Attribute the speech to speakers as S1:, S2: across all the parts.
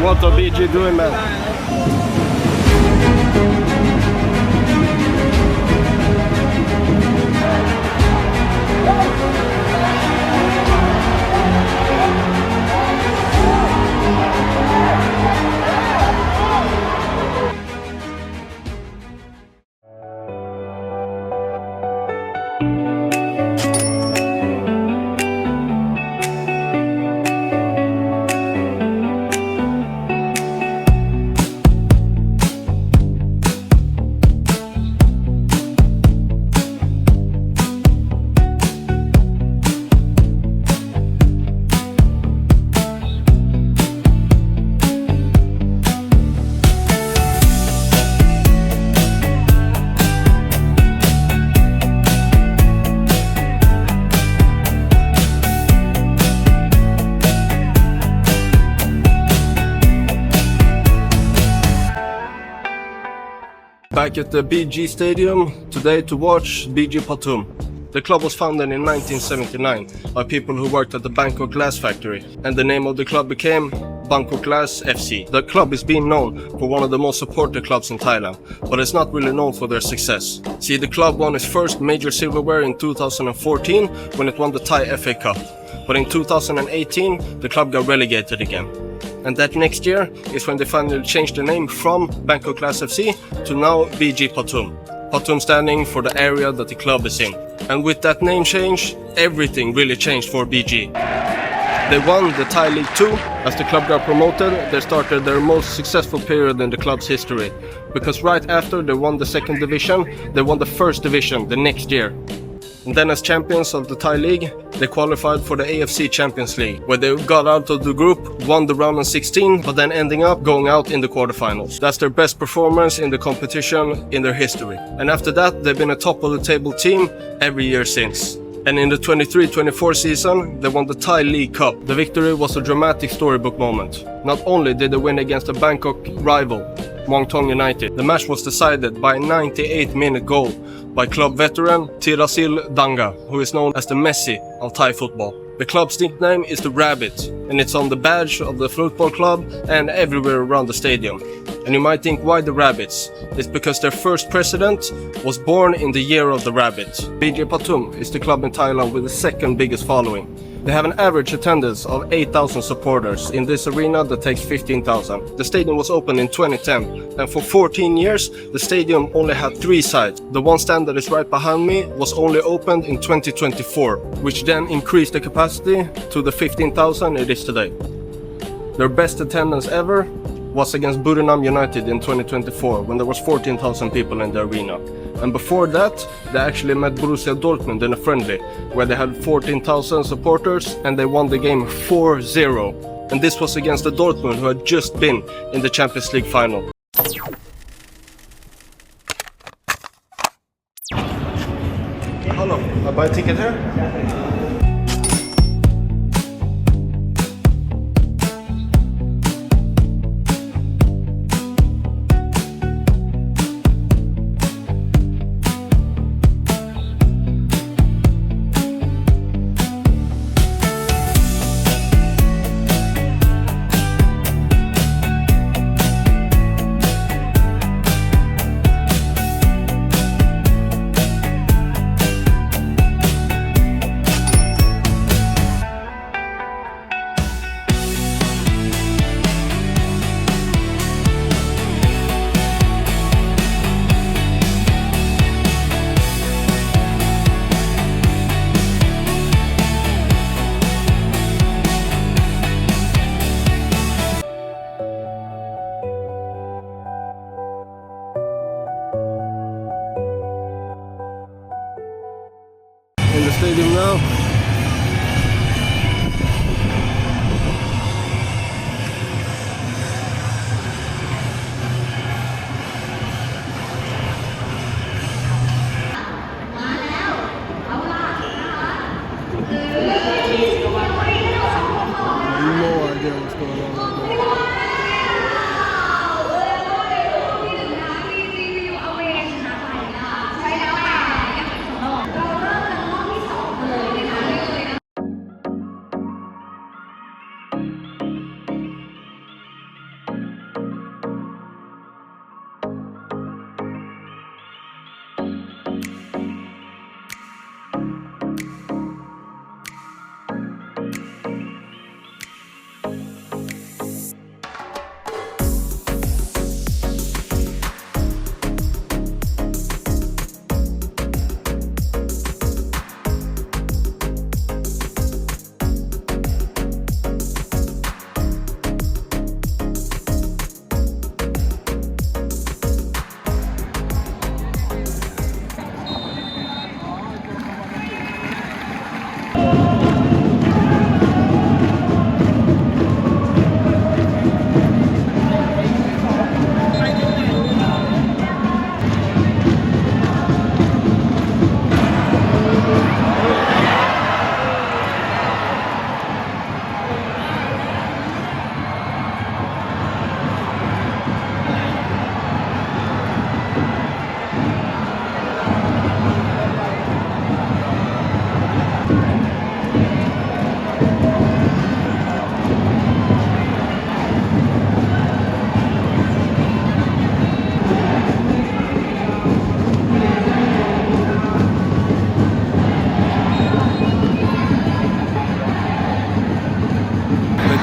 S1: What are BG doing, man? Back at the BG Stadium today to watch BG Pathum. The club was founded in 1979 by people who worked at the Bangkok glass factory, and the name of the club became Bangkok FC. The club is being known for one of the most supported clubs in Thailand, but it's not really known for their success. See, the club won its first major silverware in 2014 when it won the Thai FA Cup, but in 2018 the club got relegated again. And that next year is when they finally changed the name from Bangkok FC to now BG Pathum. Pathum standing for the area that the club is in. And with that name change, everything really changed for BG. They won the Thai League 2. As the club got promoted, they started their most successful period in the club's history. Because right after they won the second division, they won the first division the next year. And then as champions of the Thai League, they qualified for the AFC Champions League, where they got out of the group, won the round of 16, but then ending up going out in the quarterfinals. That's their best performance in the competition in their history. And after that, they've been a top of the table team every year since. And in the 23-24 season, they won the Thai League Cup. The victory was a dramatic storybook moment. Not only did they win against a Bangkok rival, Muang Thong United, the match was decided by a 98-minute goal by club veteran Thirasil Danga, who is known as the Messi of Thai football. The club's nickname is the Rabbit, and it's on the badge of the football club and everywhere around the stadium. And you might think, why the Rabbits? It's because their first president was born in the year of the rabbit. BG Pathum is the club in Thailand with the second biggest following. They have an average attendance of 8,000 supporters in this arena that takes 15,000. The stadium was opened in 2010, and for 14 years the stadium only had 3 sides. The one stand that is right behind me was only opened in 2024, which then increased the capacity to the 15,000 it is today. Their best attendance ever was against Ballon United in 2024, when there was 14,000 people in the arena. And before that, they actually met Borussia Dortmund in a friendly, where they had 14,000 supporters and they won the game 4-0. And this was against the Dortmund, who had just been in the Champions League final. Hello, I buy a ticket here? In the stadium now. No idea what's going on.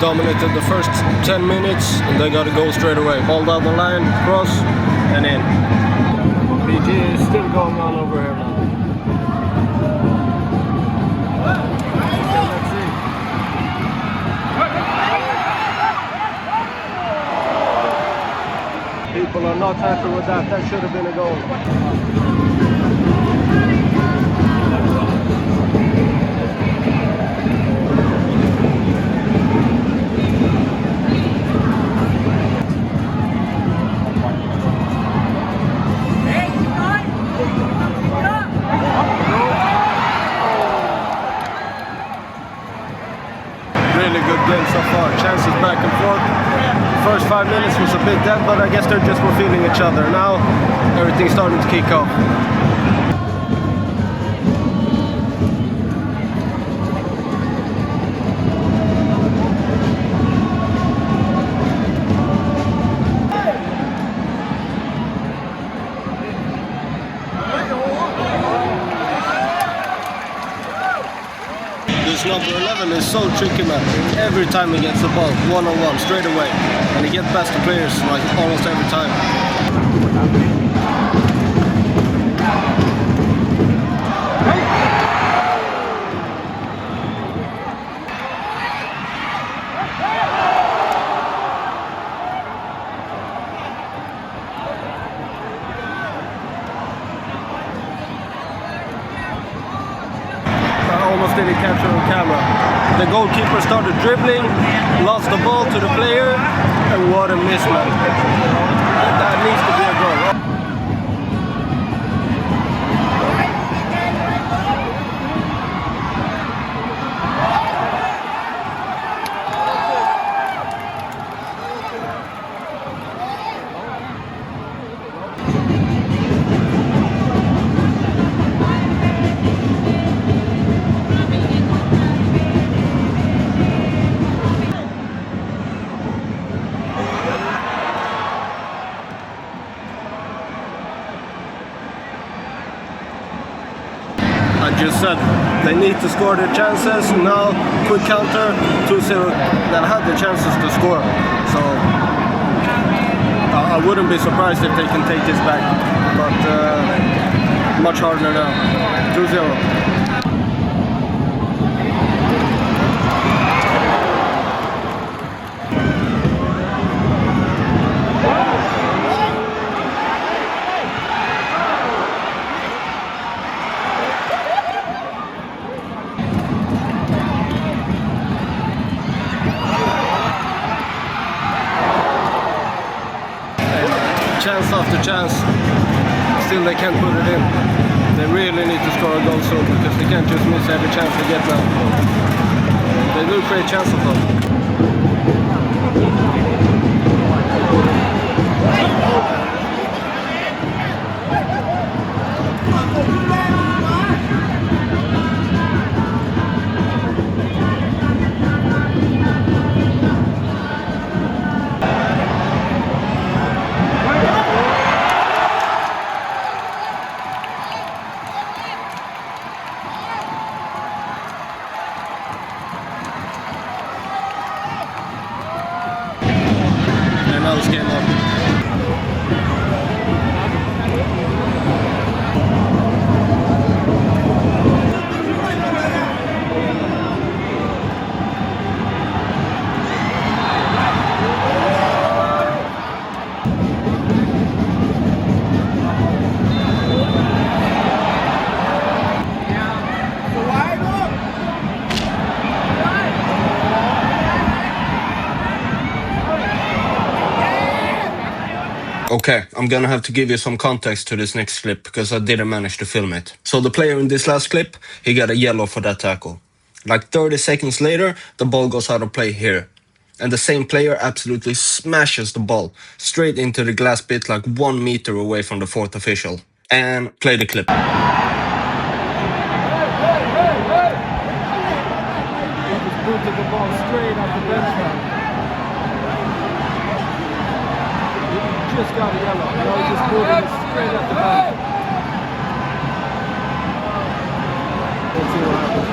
S1: dominated the first 10 minutes and they got a goal straight away. Ball down the line, cross, and in. BG is still going on over here now. Let's see. People are not happy with that. That should have been a goal. Really good game so far. Chances back and forth. First 5 minutes was a bit dead, but I guess they just were feeling each other. Now everything's starting to kick off. This number 11 is so tricky, man. Every time he gets the ball, one-on-one, straight away. And he gets past the players like almost every time. Almost didn't capture on camera. The goalkeeper started dribbling, lost the ball to the player, and what a miss, man. That needs to be a goal. I just said they need to score their chances. Now, quick counter, 2-0. That had the chances to score. So I wouldn't be surprised if they can take this back. But much harder now. 2-0. Chance after chance, still they can't put it in. They really need to score a goal soon because they can't just miss every chance they get now. They do create chances though. Now it's game on. Okay, I'm gonna have to give you some context to this next clip because I didn't manage to film it. So the player in this last clip, he got a yellow for that tackle. Like 30 seconds later, the ball goes out of play here. And the same player absolutely smashes the ball straight into the glass bit like 1 meter away from the fourth official. And play the clip. He just booted the ball straight off the bench. Just got a yellow. No, just moving it straight at the back. Let's see what happens.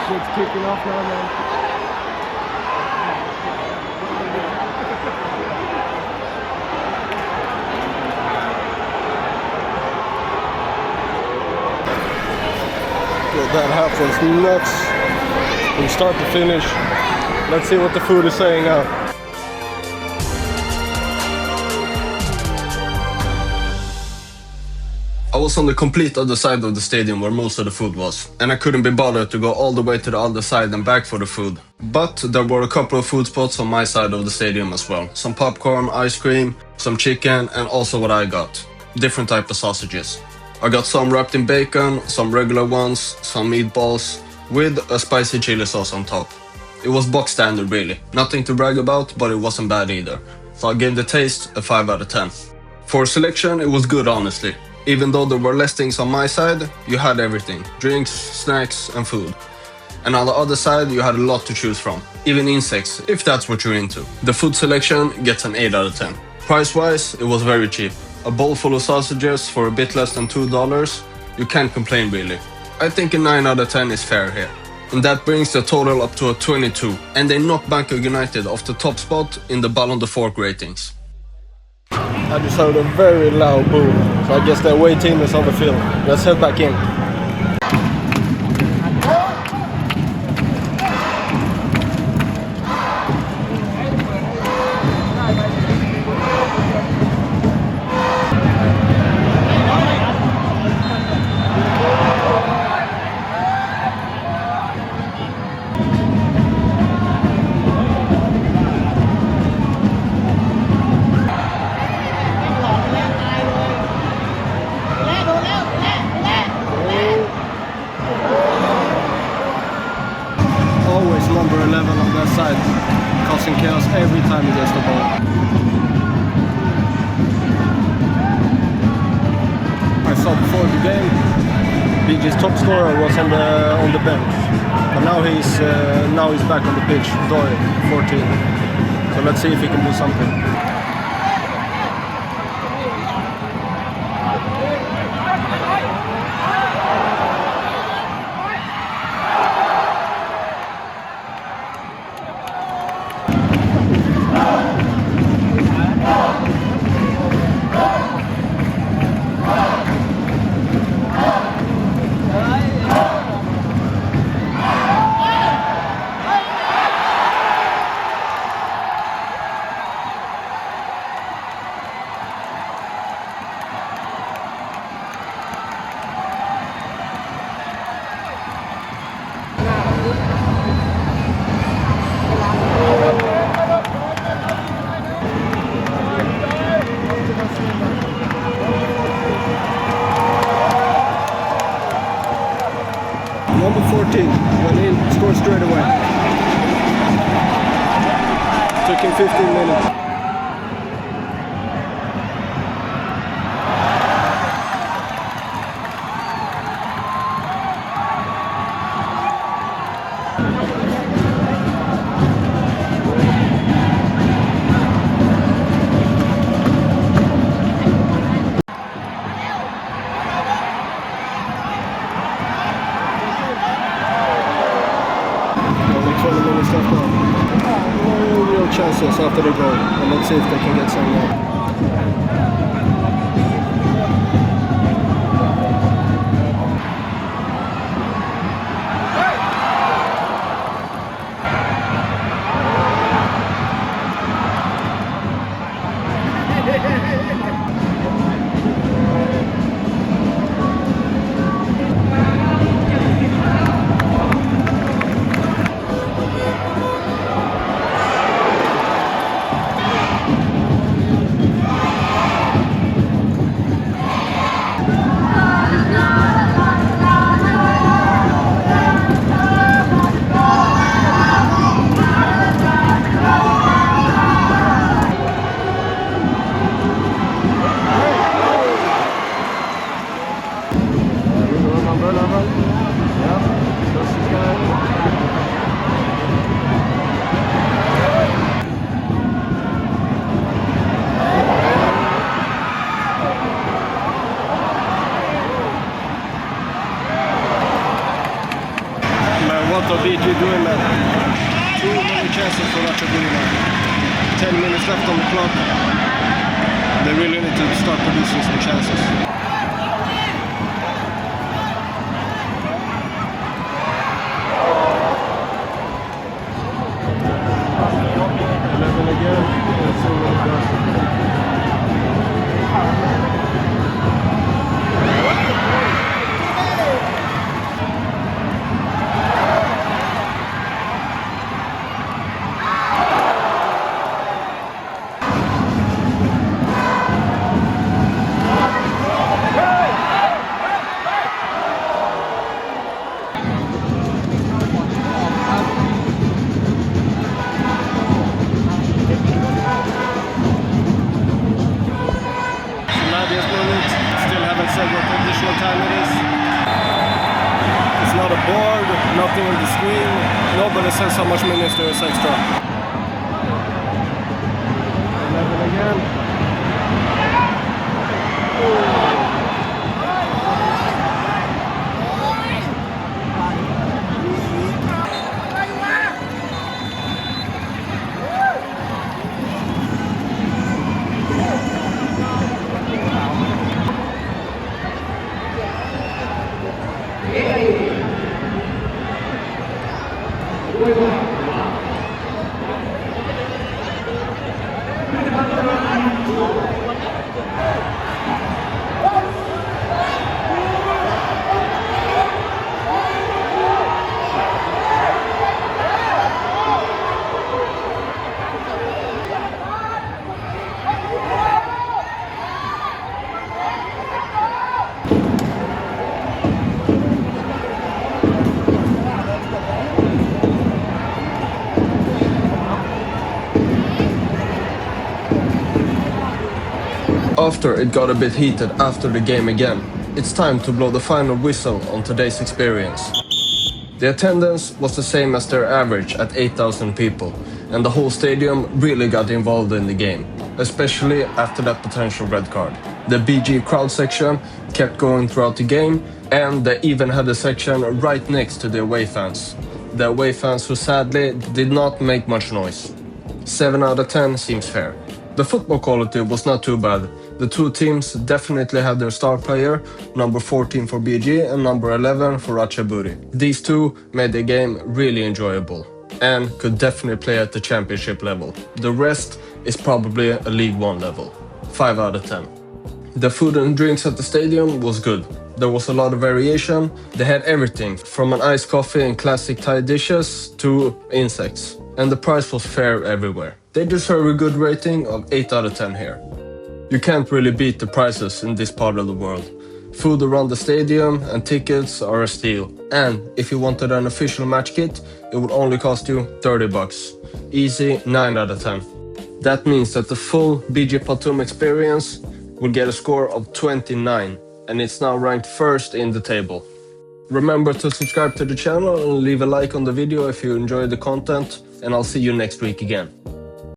S1: Shit's kicking off now, man. Yo, that half was nuts from start to finish. Let's see what the food is saying now. I was on the complete other side of the stadium where most of the food was, and I couldn't be bothered to go all the way to the other side and back for the food. But there were a couple of food spots on my side of the stadium as well. Some popcorn, ice cream, some chicken, and also what I got. Different type of sausages. I got some wrapped in bacon, some regular ones, some meatballs, with a spicy chili sauce on top. It was box standard really, nothing to brag about, but it wasn't bad either. So I gave the taste a 5 out of 10. For selection, it was good honestly. Even though there were less things on my side, you had everything. Drinks, snacks, and food. And on the other side, you had a lot to choose from. Even insects, if that's what you're into. The food selection gets an 8 out of 10. Price-wise, it was very cheap. A bowl full of sausages for a bit less than $2, you can't complain really. I think a 9 out of 10 is fair here. And that brings the total up to a 22. And they knocked Bangkok United off the top spot in the Ballon ratings. I just heard a very loud boom, so I guess the away team is on the field. Let's head back in. Number 11 on that side, causing chaos every time he gets the ball. I saw before the game, BG's top scorer was on the bench, but now he's back on the pitch, Doyle, 14. So let's see if he can do something. Number 14 went in, scored straight away. Took him 15 minutes. No real chances after the goal, and let's see if they can get some more. lot of BG doing that. Too many chances for Ratchaburi now. 10 minutes left on the clock. They really need to start producing some chances. 11 again. Let's see what it does. Still haven't said what additional time it is. It's not a board, nothing on the screen. Nobody says how much minutes there is extra. 11 again. After it got a bit heated after the game again, it's time to blow the final whistle on today's experience. The attendance was the same as their average at 8,000 people, and the whole stadium really got involved in the game, especially after that potential red card. The BG crowd section kept going throughout the game, and they even had a section right next to the away fans. The away fans who sadly did not make much noise. 7 out of 10 seems fair. The football quality was not too bad. The two teams definitely had their star player, number 14 for BG and number 11 for Ratchaburi. These two made the game really enjoyable and could definitely play at the championship level. The rest is probably a League 1 level. 5 out of 10. The food and drinks at the stadium was good. There was a lot of variation. They had everything from an iced coffee and classic Thai dishes to insects. And the price was fair everywhere. They deserve a good rating of 8 out of 10 here. You can't really beat the prices in this part of the world. Food around the stadium and tickets are a steal. And if you wanted an official match kit, it would only cost you 30 bucks. Easy 9 out of 10. That means that the full BG Pathum experience will get a score of 29, and it's now ranked first in the table. Remember to subscribe to the channel and leave a like on the video if you enjoyed the content, and I'll see you next week again.